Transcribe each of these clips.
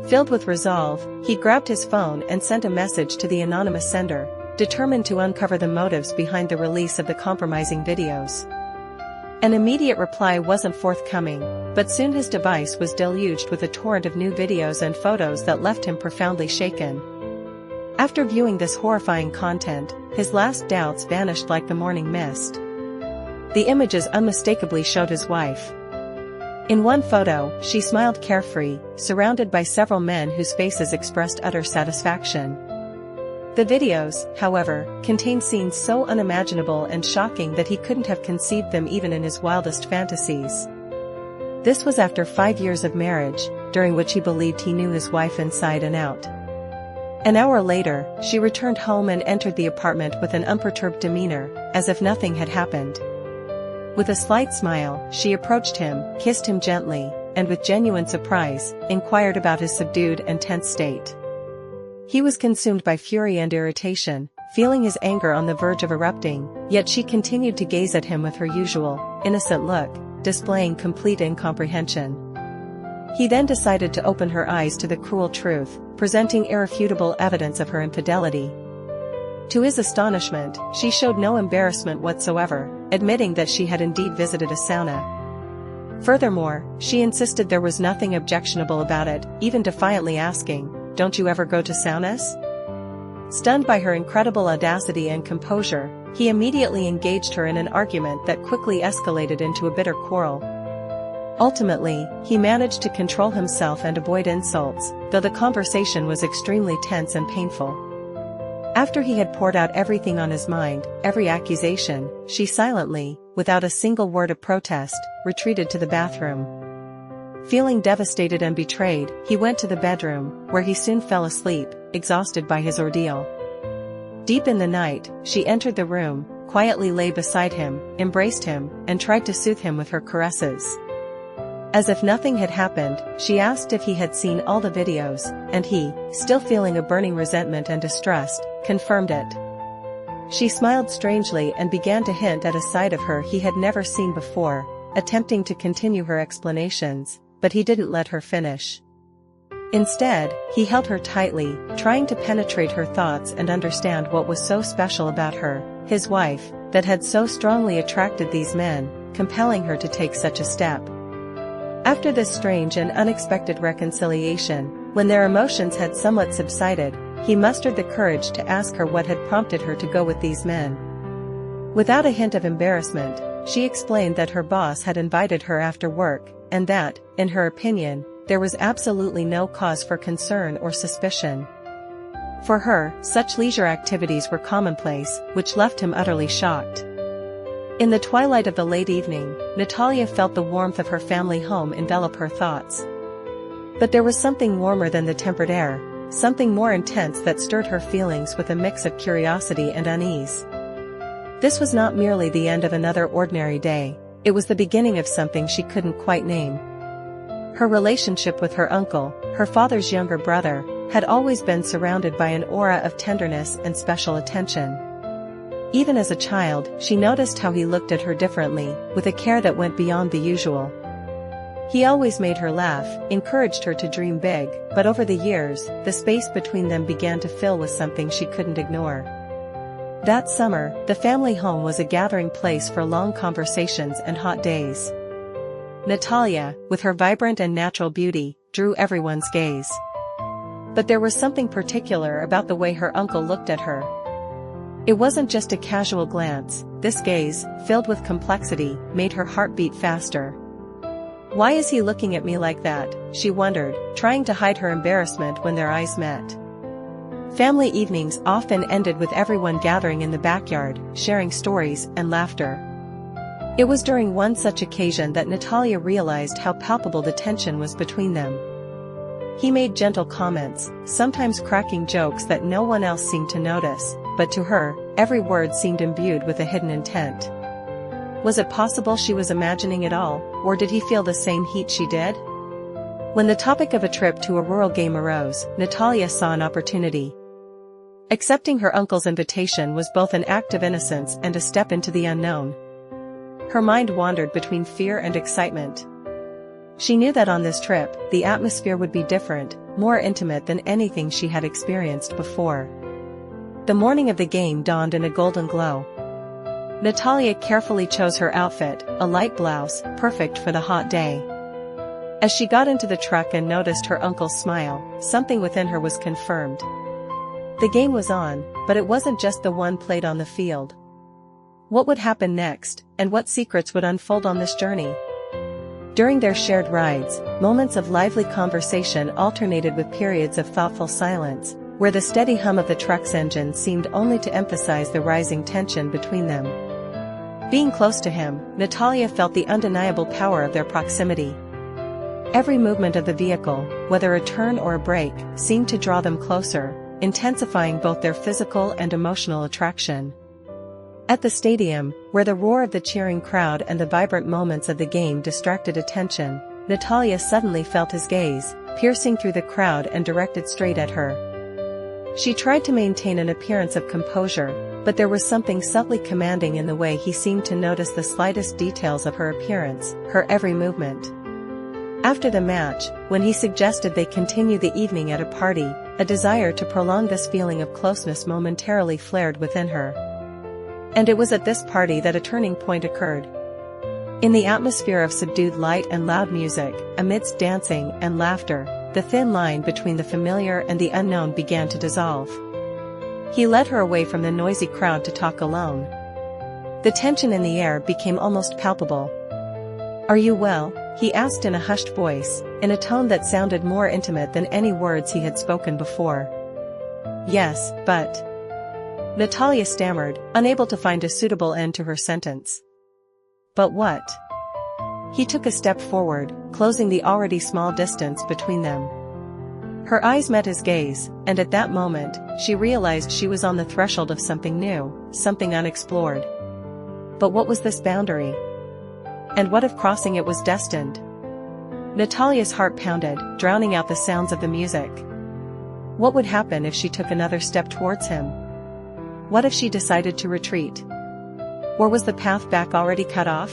Filled with resolve, he grabbed his phone and sent a message to the anonymous sender, determined to uncover the motives behind the release of the compromising videos. An immediate reply wasn't forthcoming, but soon his device was deluged with a torrent of new videos and photos that left him profoundly shaken. After viewing this horrifying content, his last doubts vanished like the morning mist. The images unmistakably showed his wife. In one photo, she smiled carefree, surrounded by several men whose faces expressed utter satisfaction. The videos, however, contained scenes so unimaginable and shocking that he couldn't have conceived them even in his wildest fantasies. This was after 5 years of marriage, during which he believed he knew his wife inside and out. An hour later, she returned home and entered the apartment with an unperturbed demeanor, as if nothing had happened. With a slight smile, she approached him, kissed him gently, and with genuine surprise, inquired about his subdued and tense state. He was consumed by fury and irritation, feeling his anger on the verge of erupting, yet she continued to gaze at him with her usual, innocent look, displaying complete incomprehension. He then decided to open her eyes to the cruel truth, presenting irrefutable evidence of her infidelity. To his astonishment, she showed no embarrassment whatsoever, admitting that she had indeed visited a sauna. Furthermore, she insisted there was nothing objectionable about it, even defiantly asking, "Don't you ever go to saunas?" Stunned by her incredible audacity and composure, he immediately engaged her in an argument that quickly escalated into a bitter quarrel. Ultimately, he managed to control himself and avoid insults, though the conversation was extremely tense and painful. After he had poured out everything on his mind, every accusation, she silently, without a single word of protest, retreated to the bathroom. Feeling devastated and betrayed, he went to the bedroom, where he soon fell asleep, exhausted by his ordeal. Deep in the night, she entered the room, quietly lay beside him, embraced him, and tried to soothe him with her caresses. As if nothing had happened, she asked if he had seen all the videos, and he, still feeling a burning resentment and distrust, confirmed it. She smiled strangely and began to hint at a side of her he had never seen before, attempting to continue her explanations, but he didn't let her finish. Instead, he held her tightly, trying to penetrate her thoughts and understand what was so special about her, his wife, that had so strongly attracted these men, compelling her to take such a step. After this strange and unexpected reconciliation, when their emotions had somewhat subsided, he mustered the courage to ask her what had prompted her to go with these men. Without a hint of embarrassment, she explained that her boss had invited her after work, and that, in her opinion, there was absolutely no cause for concern or suspicion. For her, such leisure activities were commonplace, which left him utterly shocked. In the twilight of the late evening, Natalia felt the warmth of her family home envelop her thoughts. But there was something warmer than the tempered air, something more intense that stirred her feelings with a mix of curiosity and unease. This was not merely the end of another ordinary day, it was the beginning of something she couldn't quite name. Her relationship with her uncle, her father's younger brother, had always been surrounded by an aura of tenderness and special attention. Even as a child, she noticed how he looked at her differently, with a care that went beyond the usual. He always made her laugh, encouraged her to dream big, but over the years, the space between them began to fill with something she couldn't ignore. That summer, the family home was a gathering place for long conversations and hot days. Natalia, with her vibrant and natural beauty, drew everyone's gaze. But there was something particular about the way her uncle looked at her. It wasn't just a casual glance, this gaze, filled with complexity, made her heart beat faster. Why is he looking at me like that, she wondered, trying to hide her embarrassment when their eyes met. Family evenings often ended with everyone gathering in the backyard, sharing stories and laughter. It was during one such occasion that Natalia realized how palpable the tension was between them. He made gentle comments, sometimes cracking jokes that no one else seemed to notice, but to her, every word seemed imbued with a hidden intent. Was it possible she was imagining it all, or did he feel the same heat she did? When the topic of a trip to a rural game arose, Natalia saw an opportunity. Accepting her uncle's invitation was both an act of innocence and a step into the unknown. Her mind wandered between fear and excitement. She knew that on this trip, the atmosphere would be different, more intimate than anything she had experienced before. The morning of the game dawned in a golden glow. Natalia carefully chose her outfit, a light blouse, perfect for the hot day. As she got into the truck and noticed her uncle's smile, something within her was confirmed. The game was on, but it wasn't just the one played on the field. What would happen next, and what secrets would unfold on this journey? During their shared rides, moments of lively conversation alternated with periods of thoughtful silence, where the steady hum of the truck's engine seemed only to emphasize the rising tension between them. Being close to him, Natalia felt the undeniable power of their proximity. Every movement of the vehicle, whether a turn or a brake, seemed to draw them closer, intensifying both their physical and emotional attraction. At the stadium, where the roar of the cheering crowd and the vibrant moments of the game distracted attention, Natalia suddenly felt his gaze, piercing through the crowd and directed straight at her. She tried to maintain an appearance of composure, but there was something subtly commanding in the way he seemed to notice the slightest details of her appearance, her every movement. After the match, when he suggested they continue the evening at a party, a desire to prolong this feeling of closeness momentarily flared within her. And it was at this party that a turning point occurred. In the atmosphere of subdued light and loud music, amidst dancing and laughter, the thin line between the familiar and the unknown began to dissolve. He led her away from the noisy crowd to talk alone. The tension in the air became almost palpable. "Are you well?" he asked in a hushed voice, in a tone that sounded more intimate than any words he had spoken before. "Yes, but..." Natalia stammered, unable to find a suitable end to her sentence. "But what?" He took a step forward, closing the already small distance between them. Her eyes met his gaze, and at that moment, she realized she was on the threshold of something new, something unexplored. But what was this boundary? And what if crossing it was destined? Natalia's heart pounded, drowning out the sounds of the music. What would happen if she took another step towards him? What if she decided to retreat? Or was the path back already cut off?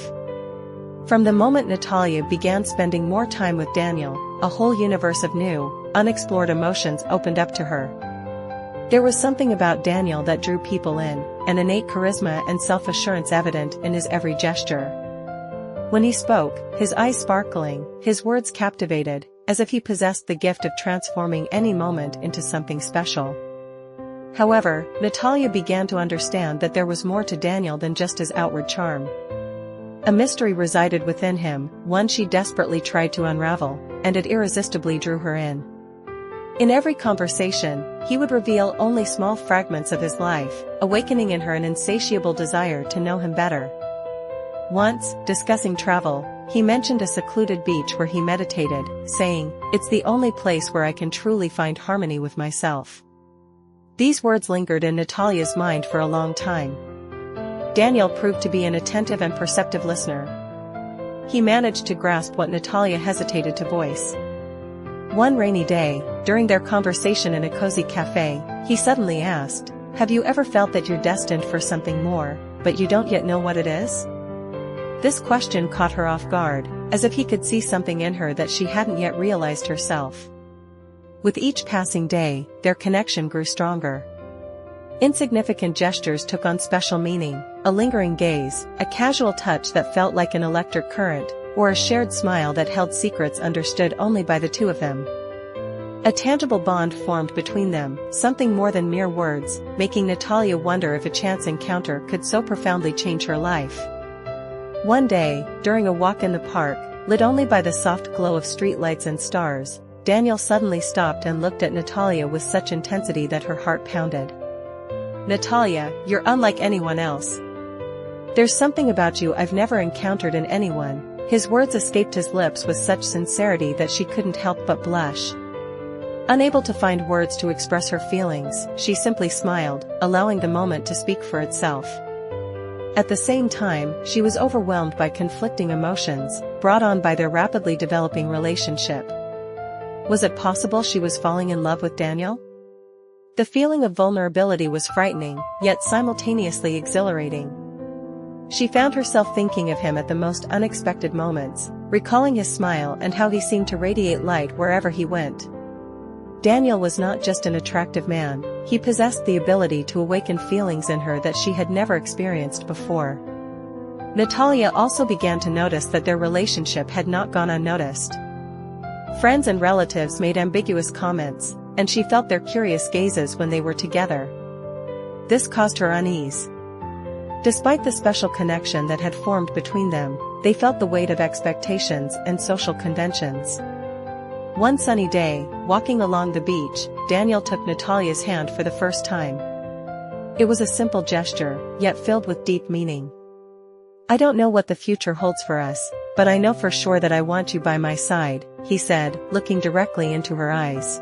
From the moment Natalia began spending more time with Daniel, a whole universe of new, unexplored emotions opened up to her. There was something about Daniel that drew people in, an innate charisma and self-assurance evident in his every gesture. When he spoke, his eyes sparkling, his words captivated, as if he possessed the gift of transforming any moment into something special. However, Natalia began to understand that there was more to Daniel than just his outward charm. A mystery resided within him, one she desperately tried to unravel, and it irresistibly drew her in. In every conversation, he would reveal only small fragments of his life, awakening in her an insatiable desire to know him better. Once, discussing travel, he mentioned a secluded beach where he meditated, saying, "It's the only place where I can truly find harmony with myself." These words lingered in Natalia's mind for a long time. Daniel proved to be an attentive and perceptive listener. He managed to grasp what Natalia hesitated to voice. One rainy day, during their conversation in a cozy cafe, he suddenly asked, "Have you ever felt that you're destined for something more, but you don't yet know what it is?" This question caught her off guard, as if he could see something in her that she hadn't yet realized herself. With each passing day, their connection grew stronger. Insignificant gestures took on special meaning, a lingering gaze, a casual touch that felt like an electric current, or a shared smile that held secrets understood only by the two of them. A tangible bond formed between them, something more than mere words, making Natalia wonder if a chance encounter could so profoundly change her life. One day, during a walk in the park, lit only by the soft glow of streetlights and stars, Daniel suddenly stopped and looked at Natalia with such intensity that her heart pounded. "Natalia, you're unlike anyone else. There's something about you I've never encountered in anyone." His words escaped his lips with such sincerity that she couldn't help but blush. Unable to find words to express her feelings, she simply smiled, allowing the moment to speak for itself. At the same time, she was overwhelmed by conflicting emotions, brought on by their rapidly developing relationship. Was it possible she was falling in love with Daniel? The feeling of vulnerability was frightening, yet simultaneously exhilarating. She found herself thinking of him at the most unexpected moments, recalling his smile and how he seemed to radiate light wherever he went. Daniel was not just an attractive man, he possessed the ability to awaken feelings in her that she had never experienced before. Natalia also began to notice that their relationship had not gone unnoticed. Friends and relatives made ambiguous comments, and she felt their curious gazes when they were together. This caused her unease. Despite the special connection that had formed between them, they felt the weight of expectations and social conventions. One sunny day, walking along the beach, Daniel took Natalia's hand for the first time. It was a simple gesture, yet filled with deep meaning. "I don't know what the future holds for us, but I know for sure that I want you by my side," he said, looking directly into her eyes.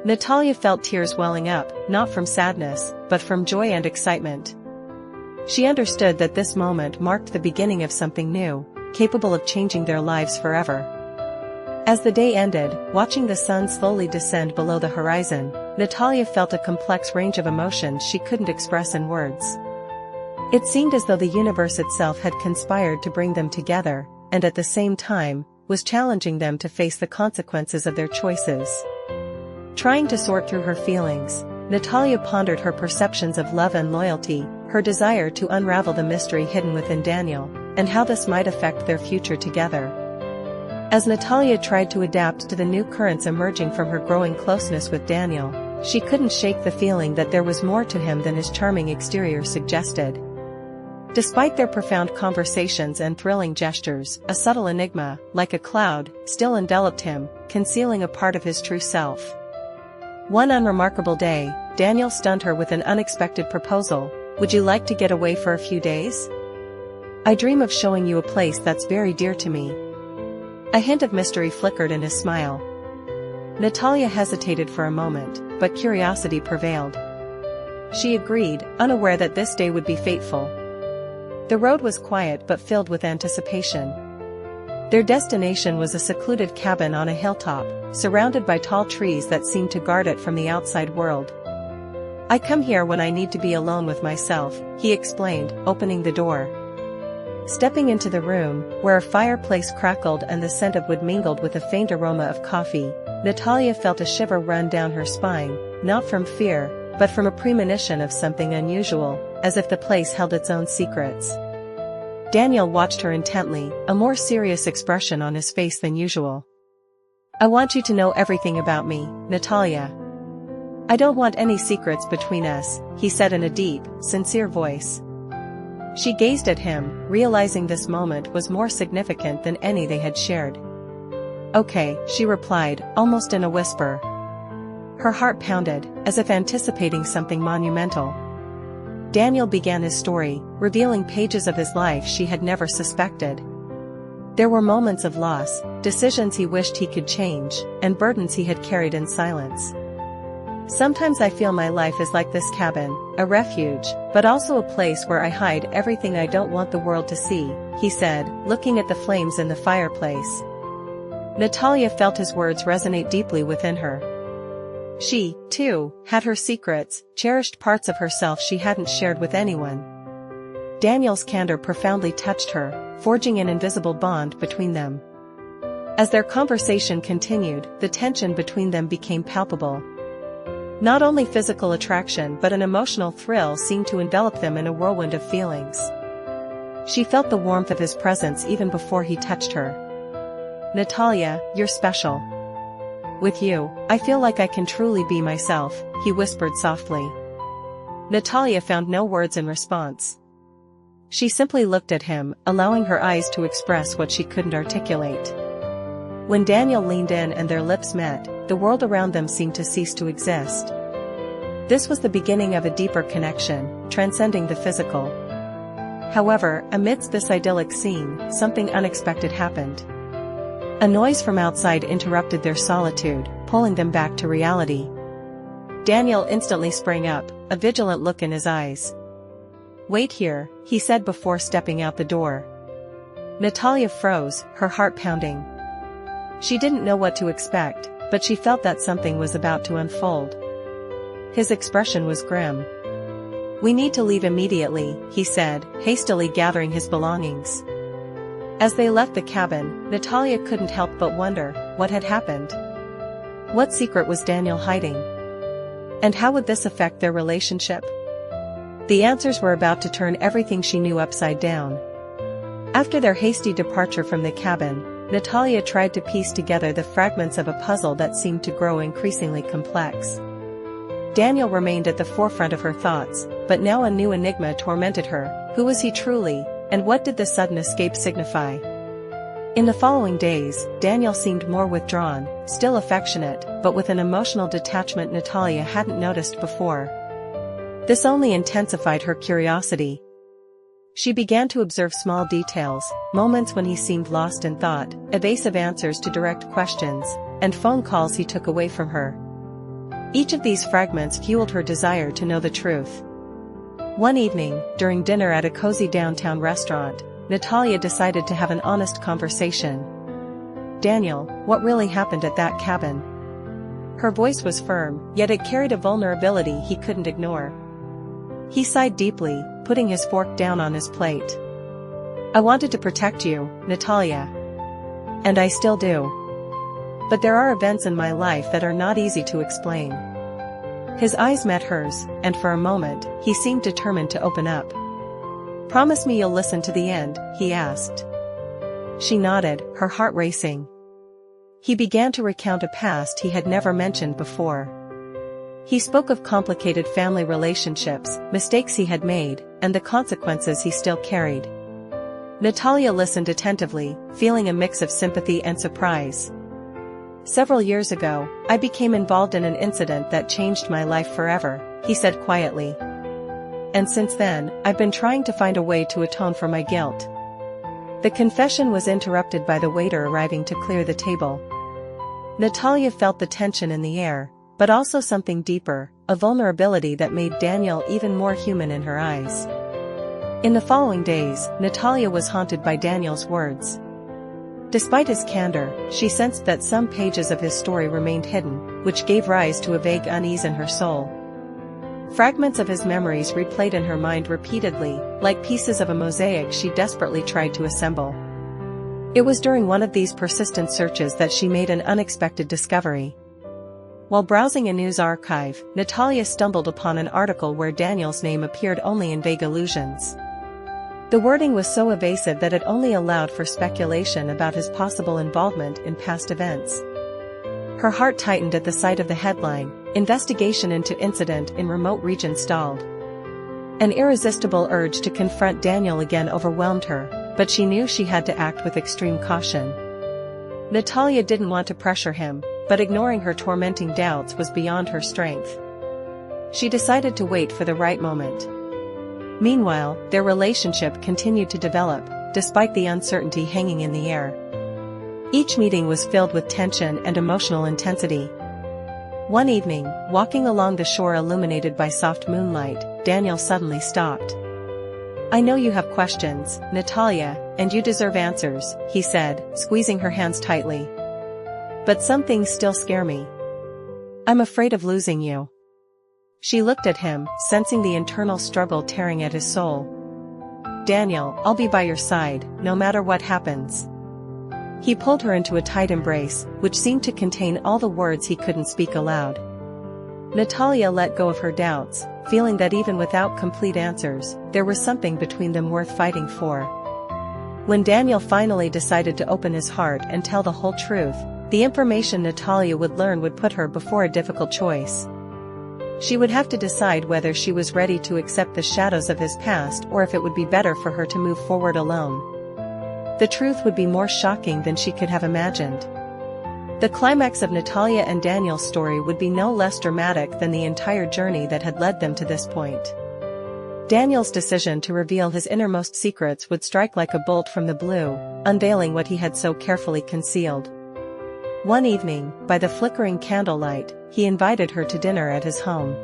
Natalia felt tears welling up, not from sadness, but from joy and excitement. She understood that this moment marked the beginning of something new, capable of changing their lives forever. As the day ended, watching the sun slowly descend below the horizon, Natalia felt a complex range of emotions she couldn't express in words. It seemed as though the universe itself had conspired to bring them together, and at the same time, was challenging them to face the consequences of their choices. Trying to sort through her feelings, Natalia pondered her perceptions of love and loyalty, her desire to unravel the mystery hidden within Daniel, and how this might affect their future together. As Natalia tried to adapt to the new currents emerging from her growing closeness with Daniel, she couldn't shake the feeling that there was more to him than his charming exterior suggested. Despite their profound conversations and thrilling gestures, a subtle enigma, like a cloud, still enveloped him, concealing a part of his true self. One unremarkable day, Daniel stunned her with an unexpected proposal. "Would you like to get away for a few days? I dream of showing you a place that's very dear to me." A hint of mystery flickered in his smile. Natalia hesitated for a moment, but curiosity prevailed. She agreed, unaware that this day would be fateful. The road was quiet but filled with anticipation. Their destination was a secluded cabin on a hilltop, surrounded by tall trees that seemed to guard it from the outside world. "I come here when I need to be alone with myself," he explained, opening the door. Stepping into the room, where a fireplace crackled and the scent of wood mingled with a faint aroma of coffee, Natalia felt a shiver run down her spine, not from fear, but from a premonition of something unusual, as if the place held its own secrets. Daniel watched her intently, a more serious expression on his face than usual. "I want you to know everything about me, Natalia. I don't want any secrets between us," he said in a deep, sincere voice. She gazed at him, realizing this moment was more significant than any they had shared. "Okay," she replied, almost in a whisper. Her heart pounded, as if anticipating something monumental. Daniel began his story, revealing pages of his life she had never suspected. There were moments of loss, decisions he wished he could change, and burdens he had carried in silence. "Sometimes I feel my life is like this cabin, a refuge, but also a place where I hide everything I don't want the world to see," he said, looking at the flames in the fireplace. Natalia felt his words resonate deeply within her. She, too, had her secrets, cherished parts of herself she hadn't shared with anyone. Daniel's candor profoundly touched her, forging an invisible bond between them. As their conversation continued, the tension between them became palpable. Not only physical attraction but an emotional thrill seemed to envelop them in a whirlwind of feelings. She felt the warmth of his presence even before he touched her. "Natalia, you're special. With you, I feel like I can truly be myself," he whispered softly. Natalia found no words in response. She simply looked at him, allowing her eyes to express what she couldn't articulate. When Daniel leaned in and their lips met, the world around them seemed to cease to exist. This was the beginning of a deeper connection, transcending the physical. However, amidst this idyllic scene, something unexpected happened. A noise from outside interrupted their solitude, pulling them back to reality. Daniel instantly sprang up, a vigilant look in his eyes. "Wait here," he said before stepping out the door. Natalia froze, her heart pounding. She didn't know what to expect, but she felt that something was about to unfold. His expression was grim. "We need to leave immediately," he said, hastily gathering his belongings. As they left the cabin, Natalia couldn't help but wonder what had happened. What secret was Daniel hiding? And how would this affect their relationship? The answers were about to turn everything she knew upside down. After their hasty departure from the cabin, Natalia tried to piece together the fragments of a puzzle that seemed to grow increasingly complex. Daniel remained at the forefront of her thoughts, but now a new enigma tormented her. Who was he truly, and what did the sudden escape signify? In the following days, Daniel seemed more withdrawn, still affectionate, but with an emotional detachment Natalia hadn't noticed before. This only intensified her curiosity. She began to observe small details, moments when he seemed lost in thought, evasive answers to direct questions, and phone calls he took away from her. Each of these fragments fueled her desire to know the truth. One evening, during dinner at a cozy downtown restaurant, Natalia decided to have an honest conversation. "Daniel, what really happened at that cabin?" Her voice was firm, yet it carried a vulnerability he couldn't ignore. He sighed deeply, putting his fork down on his plate. "I wanted to protect you, Natalia. And I still do. But there are events in my life that are not easy to explain." His eyes met hers, and for a moment, he seemed determined to open up. "Promise me you'll listen to the end," he asked. She nodded, her heart racing. He began to recount a past he had never mentioned before. He spoke of complicated family relationships, mistakes he had made, and the consequences he still carried. Natalia listened attentively, feeling a mix of sympathy and surprise. "Several years ago, I became involved in an incident that changed my life forever," he said quietly. "And since then, I've been trying to find a way to atone for my guilt." The confession was interrupted by the waiter arriving to clear the table. Natalia felt the tension in the air, but also something deeper, a vulnerability that made Daniel even more human in her eyes. In the following days, Natalia was haunted by Daniel's words. Despite his candor, she sensed that some pages of his story remained hidden, which gave rise to a vague unease in her soul. Fragments of his memories replayed in her mind repeatedly, like pieces of a mosaic she desperately tried to assemble. It was during one of these persistent searches that she made an unexpected discovery. While browsing a news archive, Natalia stumbled upon an article where Daniel's name appeared only in vague allusions. The wording was so evasive that it only allowed for speculation about his possible involvement in past events. Her heart tightened at the sight of the headline, "Investigation into Incident in Remote Region Stalled." An irresistible urge to confront Daniel again overwhelmed her, but she knew she had to act with extreme caution. Natalia didn't want to pressure him, but ignoring her tormenting doubts was beyond her strength. She decided to wait for the right moment. Meanwhile, their relationship continued to develop, despite the uncertainty hanging in the air. Each meeting was filled with tension and emotional intensity. One evening, walking along the shore illuminated by soft moonlight, Daniel suddenly stopped. "I know you have questions, Natalia, and you deserve answers," he said, squeezing her hands tightly. "But some things still scare me. I'm afraid of losing you." She looked at him, sensing the internal struggle tearing at his soul. "Daniel, I'll be by your side, no matter what happens." He pulled her into a tight embrace, which seemed to contain all the words he couldn't speak aloud. Natalia let go of her doubts, feeling that even without complete answers, there was something between them worth fighting for. When Daniel finally decided to open his heart and tell the whole truth, the information Natalia would learn would put her before a difficult choice. She would have to decide whether she was ready to accept the shadows of his past or if it would be better for her to move forward alone. The truth would be more shocking than she could have imagined. The climax of Natalia and Daniel's story would be no less dramatic than the entire journey that had led them to this point. Daniel's decision to reveal his innermost secrets would strike like a bolt from the blue, unveiling what he had so carefully concealed. One evening, by the flickering candlelight, he invited her to dinner at his home.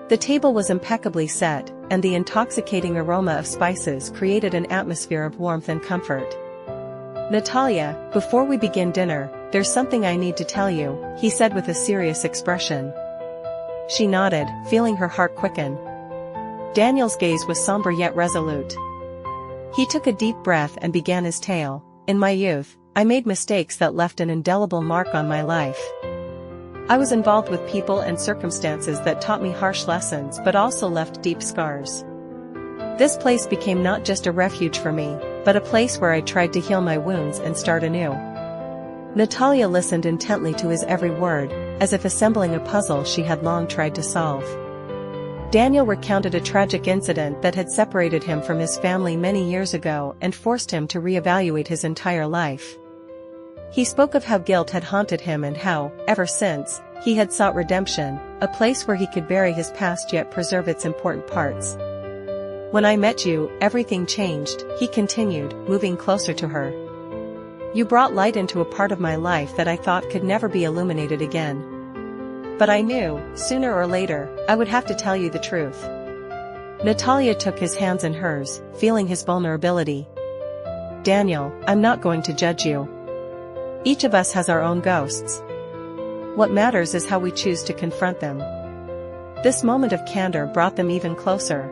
The table was impeccably set, and the intoxicating aroma of spices created an atmosphere of warmth and comfort. "Natalia, before we begin dinner, there's something I need to tell you," he said with a serious expression. She nodded, feeling her heart quicken. Daniel's gaze was somber yet resolute. He took a deep breath and began his tale. "In my youth, I made mistakes that left an indelible mark on my life. I was involved with people and circumstances that taught me harsh lessons but also left deep scars. This place became not just a refuge for me, but a place where I tried to heal my wounds and start anew. Natalia listened intently to his every word, as if assembling a puzzle she had long tried to solve. Daniel recounted a tragic incident that had separated him from his family many years ago and forced him to reevaluate his entire life. He spoke of how guilt had haunted him and how, ever since, he had sought redemption, a place where he could bury his past yet preserve its important parts. "When I met you, everything changed," he continued, moving closer to her. "You brought light into a part of my life that I thought could never be illuminated again. But I knew, sooner or later, I would have to tell you the truth." Natalia took his hands in hers, feeling his vulnerability. "Daniel, I'm not going to judge you. Each of us has our own ghosts. What matters is how we choose to confront them." This moment of candor brought them even closer.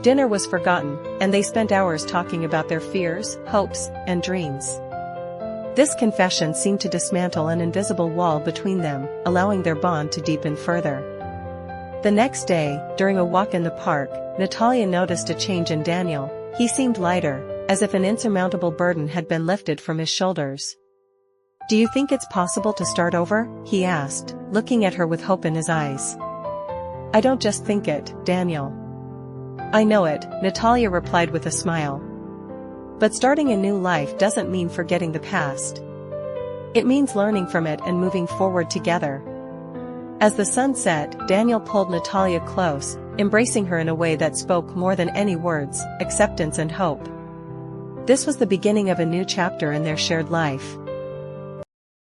Dinner was forgotten, and they spent hours talking about their fears, hopes, and dreams. This confession seemed to dismantle an invisible wall between them, allowing their bond to deepen further. The next day, during a walk in the park, Natalia noticed a change in Daniel. He seemed lighter, as if an insurmountable burden had been lifted from his shoulders. "Do you think it's possible to start over?" he asked, looking at her with hope in his eyes. "I don't just think it, Daniel. I know it," Natalia replied with a smile. "But starting a new life doesn't mean forgetting the past. It means learning from it and moving forward together." As the sun set, Daniel pulled Natalia close, embracing her in a way that spoke more than any words, acceptance and hope. This was the beginning of a new chapter in their shared life.